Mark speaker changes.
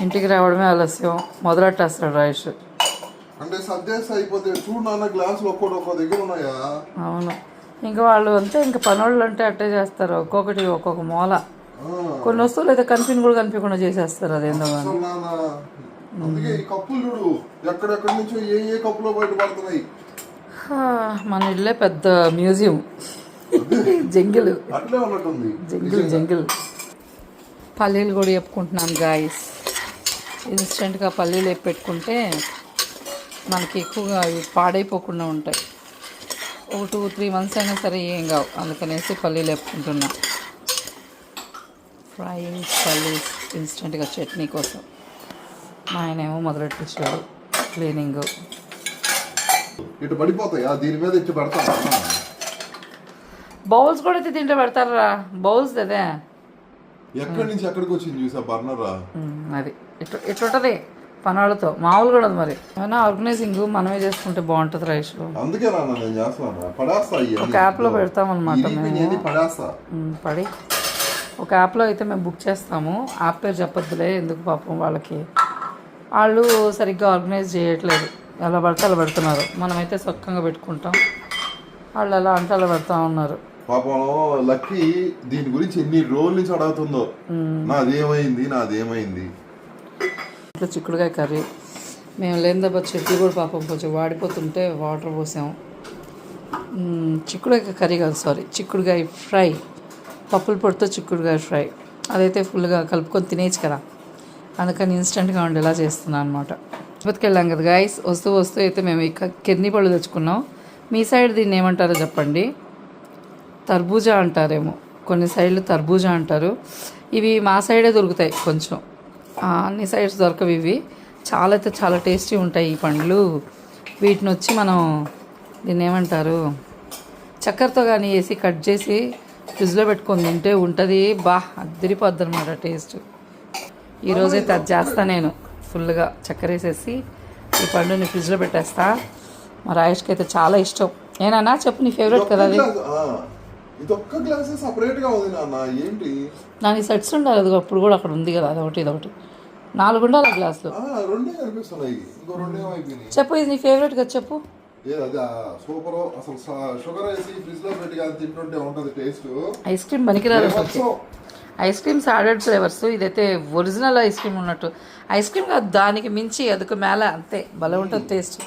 Speaker 1: ఇంటికి రావడమే ఆలస్యం, మొదలెట్టేస్తాడు రాయేష్.
Speaker 2: అంటే సర్దేస్తే అయిపోతే చూడు నాన్న, గ్లాసులు ఒక్కో దగ్గర ఉన్నాయా.
Speaker 1: అవును, ఇంకా వాళ్ళు అంతే, ఇంకా పనోళ్ళు అంటే అట్టే చేస్తారు, ఒక్కొక్కటి ఒక్కొక్క మూల. కొన్ని వస్తువులు అయితే కూడా కనిపించకుండా చేసేస్తారు. అదేందో కానీ
Speaker 2: అందుకే ఈ కప్పులు చూడు ఎక్కడెక్కడి నుంచో ఏ కప్పులో బయటపడుతున్నాయి.
Speaker 1: మన ఇల్లే పెద్ద మ్యూజియం. జంగిల్
Speaker 2: అట్లే ఉన్నట్టుంది.
Speaker 1: జంగిల్. పల్లీలు కూడా చెప్పుకుంటున్నాను గాయస్. ఇన్స్టెంట్గా పల్లీలు వేసి పెట్టుకుంటే మనకి ఎక్కువగా అవి పాడైపోకుండా ఉంటాయి. ఒక 2-3 మంత్స్ అయినా సరే ఏం కావు. అందుకనేసి పల్లీలు వేపుకుంటున్నా. ఫ్రైయింగ్ పల్లీస్ ఇన్స్టెంట్గా చట్నీ కోసం. మా ఆయన ఏమో మొదలెట్టించాడు క్లీనింగ్.
Speaker 2: ఇటు పడిపోతాయా, దీని మీద ఇటు పెడతా.
Speaker 1: బౌల్స్ కూడా అయితే తింటే పెడతారా, బౌల్స్ అదే
Speaker 2: ఎక్కడి నుంచి ఎక్కడికి వచ్చింది చూసా బర్నరా.
Speaker 1: అది ఇట్లుంటది పనాళ్ళతో, మామూలు కూడా మరి. ఏమైనా ఆర్గనైజింగ్ మనమే చేసుకుంటే బాగుంటుంది రైస్.
Speaker 2: అందుకే రానా నేను చేస్తాను. పడేస్తా
Speaker 1: ఒక యాప్లో పెడతామన్నమాట మేము. పడి ఒక యాప్లో అయితే మేము బుక్ చేస్తాము. యాప్ పేరు చెప్పొద్దులే, ఎందుకు పాపం వాళ్ళకి. వాళ్ళు సరిగ్గా ఆర్గనైజ్ చేయట్లేదు, ఎలా పడితే అలా పెడుతున్నారు. మనమైతే సొక్కంగా పెట్టుకుంటాం, వాళ్ళు అలా అంటే అలా పెడతా ఉన్నారు.
Speaker 2: పాపం లక్కీ దీని గురించి ఎన్ని రోజుల నుంచి అడుగుతుందో, నాదేమైంది.
Speaker 1: ఇట్లా చిక్కుడుకాయ కర్రీ మేము లేదబ్బా, చెట్లు కూడా పాపం కొంచెం వాడిపోతుంటే వాటర్ పోసాము. చిక్కుడుకాయ కర్రీ కాదు, సారీ, చిక్కుడుకాయ ఫ్రై. పప్పుల పొడితో చిక్కుడుకాయ ఫ్రై, అదైతే ఫుల్గా కలుపుకొని తినేయచ్చు కదా, అందుకని ఇన్స్టెంట్గా ఉండేలా చేస్తున్నాను అనమాట. తిరుపతికి వెళ్ళాం కదా గాయస్, వస్తూ అయితే మేము ఇక కిర్నీ పళ్ళు తెచ్చుకున్నాం. మీ సైడ్ దీన్ని ఏమంటారో చెప్పండి. తర్బూజా అంటారేమో, కొన్ని సైడ్లు తర్బూజా అంటారు. ఇవి మా సైడే దొరుకుతాయి కొంచెం, అన్ని సైడ్స్ దొరకవు ఇవి. చాలా అయితే చాలా టేస్టీ ఉంటాయి ఈ పండ్లు. వీటిని వచ్చి మనం దీన్ని ఏమంటారు, చక్కెరతో కానీ వేసి కట్ చేసి ఫ్రిడ్జ్లో పెట్టుకొని తింటే ఉంటుంది, అదిరిపోద్ది అనమాట టేస్ట్. ఈరోజైతే అది చేస్తా నేను. ఫుల్గా చక్కెర వేసేసి ఈ పండుని ఫ్రిడ్జ్లో పెట్టేస్తా. మా రాయేష్కి అయితే చాలా ఇష్టం. ఏనా చెప్పు, నీ ఫేవరెట్ కదా అది. నాకు సెట్స్ ఉండాలి, అది అప్పుడు కూడా అక్కడ ఉంది కదా, అదొకటి ఇదొకటి 4 ఉండాలి గ్లాసులు. చెప్పు, ఇది నీ ఫేవరెట్ కదా చెప్పు. ఐస్ క్రీమ్ పనికిరాదు, ఐస్ క్రీమ్స్ యాడెడ్ ఫ్లేవర్స్. ఇదైతే ఒరిజినల్ ఐస్ క్రీమ్ ఉన్నట్టు ఐస్ క్రీమ్ కాదు, దానికి మించి అదొక మేళ అంతే, భలే ఉంటుంది టేస్ట్.